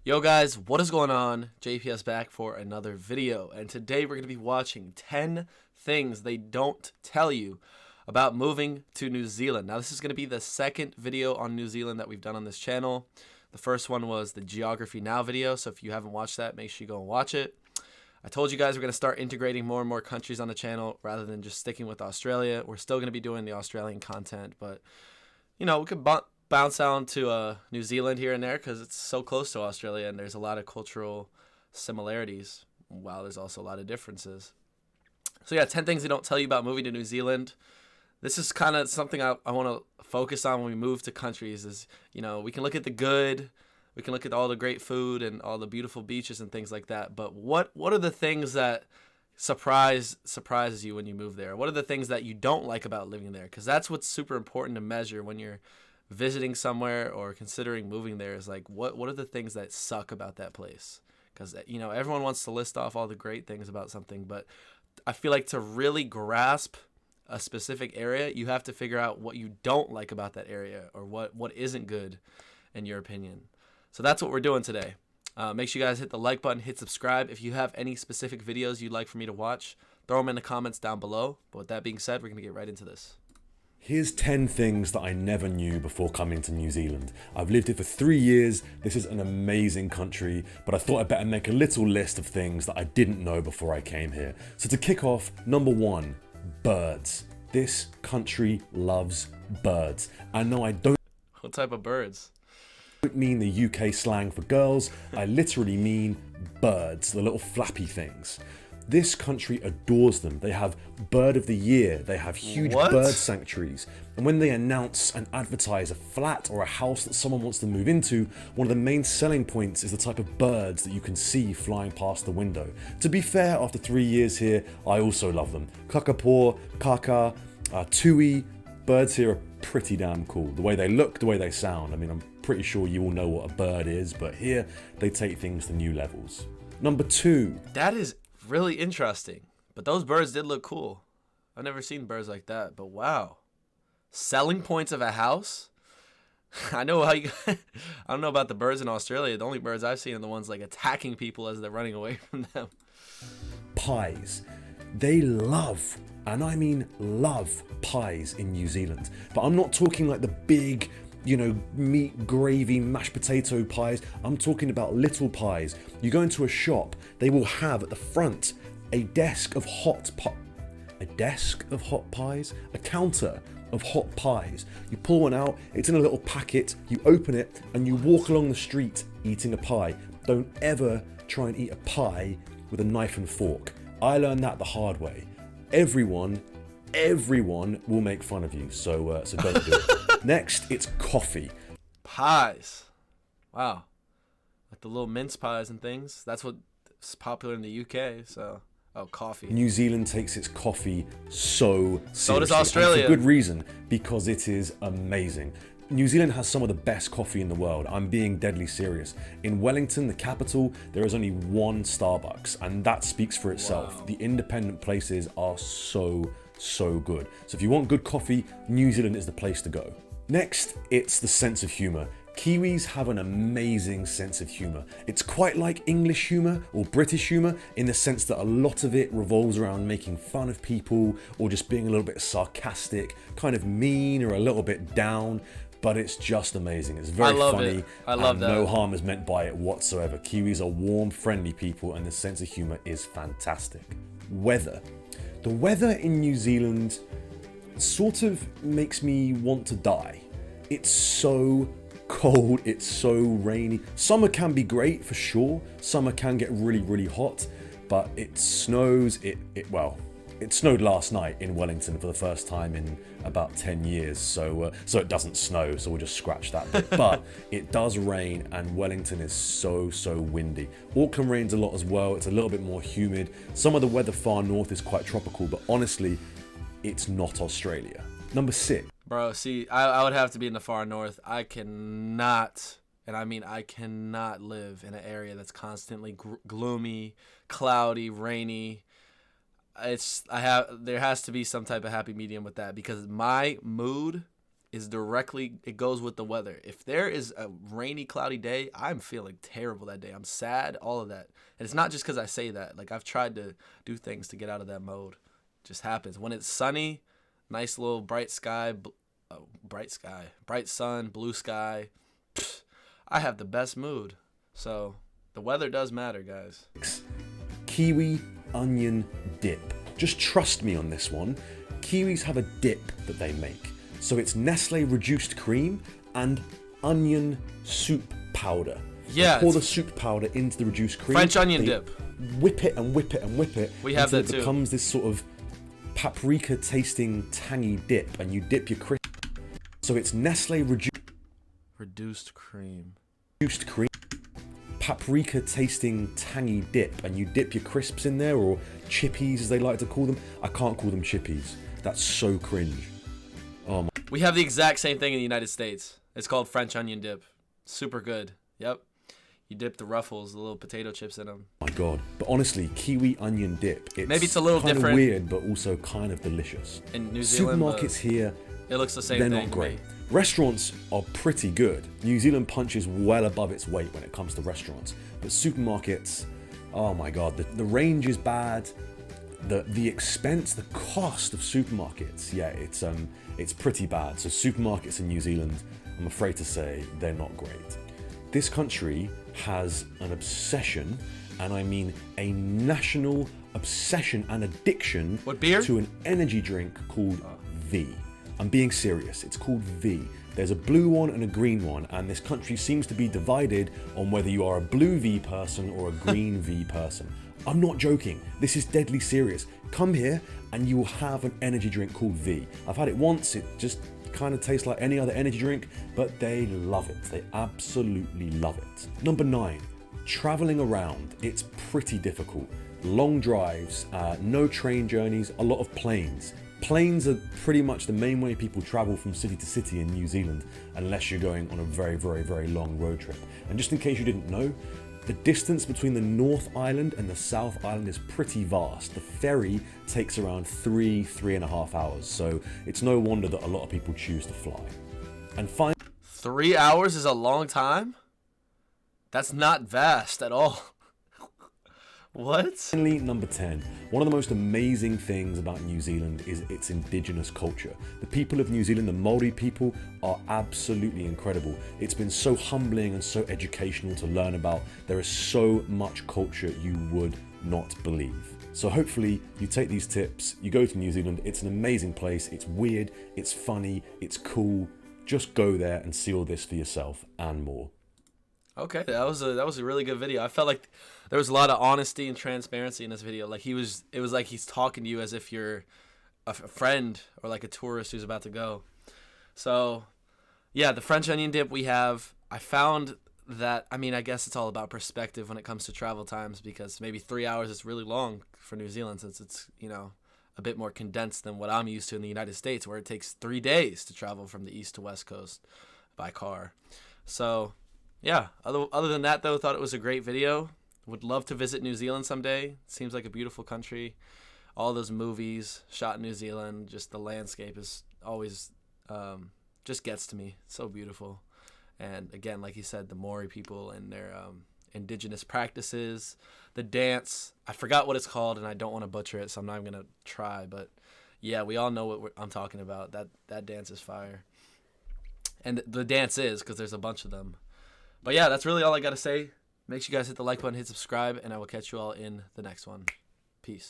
Yo guys, what is going on? JPS back for another video, and today we're going to be watching 10 things they don't tell you about moving to New Zealand. Now this is going to be the second video on New Zealand that we've done on this channel. The first one was the Geography Now video, so if you haven't watched that, make sure you go and watch it. I told you guys we're going to start integrating more and more countries on the channel rather than just sticking with Australia. We're still going to be doing the Australian content, but you know, we could bounce down to New Zealand here and there because it's so close to Australia and there's a lot of cultural similarities while there's also a lot of differences. So yeah, 10 things they don't tell you about moving to New Zealand. This is kind of something I want to focus on when we move to countries is, you know, we can look at the good, we can look at all the great food and all the beautiful beaches and things like that, but what are the things that surprises you when you move there? What are the things that you don't like about living there? Because that's what's super important to measure when you're visiting somewhere or considering moving there, is like what are the things that suck about that place? Because you know, everyone wants to list off all the great things about something, but I feel like to really grasp a specific area, you have to figure out what you don't like about that area, or what isn't good in your opinion. So that's what we're doing today. Make sure you guys hit the like button, hit subscribe. If you have any specific videos you'd like for me to watch, throw them in the comments down below. But with that being said, we're going to get right into this. Here's 10 things that I never knew before coming to New Zealand. I've lived here for 3 years. This is an amazing country, but I thought I'd better make a little list of things that I didn't know before I came here. So to kick off, number 1, birds. This country loves birds. I know I don't What type of birds? mean the UK slang for girls. I literally mean birds, the little flappy things. This country adores them. They have Bird of the Year. They have huge bird sanctuaries. And when they announce and advertise a flat or a house that someone wants to move into, one of the main selling points is the type of birds that you can see flying past the window. To be fair, after 3 years here, I also love them. Kakapo, kaka, tui. Birds here are pretty damn cool. The way they look, the way they sound. I mean, I'm pretty sure you all know what a bird is, but here they take things to new levels. Number 2. That is really interesting, but those birds did look cool. I've never seen birds like that, but wow. Selling points of a house? I know how you I don't know about the birds in Australia. The only birds I've seen are the ones like attacking people as they're running away from them. Pies. They love, and I mean love, pies in New Zealand. But I'm not talking like the big, you know, meat, gravy, mashed potato pies. I'm talking about little pies. You go into a shop, they will have at the front a desk of hot pies, a counter of hot pies. You pull one out, it's in a little packet, you open it, and you walk along the street eating a pie. Don't ever try and eat a pie with a knife and fork. I learned that the hard way. Everyone will make fun of you, so don't do it. Next, it's coffee. Pies. Wow. Like the little mince pies and things. That's what's popular in the UK, so coffee. New Zealand takes its coffee so seriously. So does Australia. And for good reason, because it is amazing. New Zealand has some of the best coffee in the world. I'm being deadly serious. In Wellington, the capital, there is only one Starbucks, and that speaks for itself. Wow. The independent places are so good. So if you want good coffee, New Zealand is the place to go. Next, it's the sense of humor. Kiwis have an amazing sense of humor. It's quite like English humor or British humor in the sense that a lot of it revolves around making fun of people or just being a little bit sarcastic, kind of mean or a little bit down. But it's just amazing. It's very funny. I love that. No harm is meant by it whatsoever. Kiwis are warm, friendly people, and the sense of humor is fantastic. Weather. The weather in New Zealand sort of makes me want to die. It's so cold, it's so rainy. Summer can be great for sure. Summer can get really hot, but it snows. It snowed last night in Wellington for the first time in about 10 years, so it doesn't snow, so we'll just scratch that bit. But it does rain, and Wellington is so windy. Auckland rains a lot as well. It's a little bit more humid. Some of the weather far north is quite tropical, but honestly, it's not Australia. Number 6. Bro, see, I would have to be in the far north. I cannot, and I mean I cannot live in an area that's constantly gloomy, cloudy, rainy. There has to be some type of happy medium with that, because my mood is directly, it goes with the weather. If there is a rainy, cloudy day, I'm feeling terrible that day. I'm sad, all of that. And it's not just because I say that. Like, I've tried to do things to get out of that mode. It just happens. When it's sunny, nice little bright sky, bright sun, blue sky, I have the best mood. So the weather does matter, guys. Kiwi onion dip. Just trust me on this one. Kiwis have a dip that they make. So it's Nestle reduced cream and onion soup powder. Yeah. They pour the soup powder into the reduced cream. French onion dip. Whip it and whip it and whip it. We have until that it too. becomes this sort of paprika tasting tangy dip, and you dip your crisp. So it's Nestle Reduced cream. Paprika tasting tangy dip, and you dip your crisps in there, or chippies as they like to call them. I can't call them chippies. That's so cringe. Oh my. We have the exact same thing in the United States. It's called French onion dip. Super good. Yep. You dip the Ruffles, the little potato chips in them. My God. But honestly, kiwi onion dip. Maybe it's a little kind different. of weird, but also kind of delicious. In New Zealand, Supermarkets here, it looks the same they're thing. not great. Restaurants are pretty good. New Zealand punches well above its weight when it comes to restaurants. But supermarkets, oh my God, the range is bad. The expense, the cost of supermarkets, yeah, it's pretty bad. So supermarkets in New Zealand, I'm afraid to say, they're not great. This country has an obsession, and I mean a national obsession and addiction What, beer? to an energy drink called V. I'm being serious, it's called V. There's a blue one and a green one, and this country seems to be divided on whether you are a blue V person or a green V person. I'm not joking, this is deadly serious. Come here and you will have an energy drink called V. I've had it once, it just kind of tastes like any other energy drink, but they love it. They absolutely love it. Number 9, traveling around. It's pretty difficult. Long drives, no train journeys, a lot of planes. Planes are pretty much the main way people travel from city to city in New Zealand, unless you're going on a very, very, very long road trip. And just in case you didn't know, the distance between the North Island and the South Island is pretty vast. The ferry takes around 3.5 hours, so it's no wonder that a lot of people choose to fly. And finally, 3 hours is a long time? That's not vast at all. What? finally, number 10. One of the most amazing things about New Zealand is its indigenous culture. The people of New Zealand, the Māori people, are absolutely incredible. It's been so humbling and so educational to learn about. There is so much culture you would not believe. So hopefully you take these tips, you go to New Zealand. It's an amazing place. It's weird, it's funny, it's cool. Just go there and see all this for yourself and more. Okay, that was a really good video. I felt like there was a lot of honesty and transparency in this video. Like it was like he's talking to you as if you're a friend or like a tourist who's about to go. So, yeah, the French onion dip we have. I found that, I mean, I guess it's all about perspective when it comes to travel times, because maybe 3 hours is really long for New Zealand, since it's, a bit more condensed than what I'm used to in the United States, where it takes 3 days to travel from the east to west coast by car. So, yeah, other than that, though, thought it was a great video. Would love to visit New Zealand someday. Seems like a beautiful country. All those movies shot in New Zealand, just the landscape is always just gets to me. So beautiful. And again, like you said, the Maori people and their indigenous practices, the dance. I forgot what it's called, and I don't want to butcher it, so I'm not even going to try. But yeah, we all know what I'm talking about. That dance is fire. And the dance is, because there's a bunch of them. But yeah, that's really all I got to say. Make sure you guys hit the like button, hit subscribe, and I will catch you all in the next one. Peace.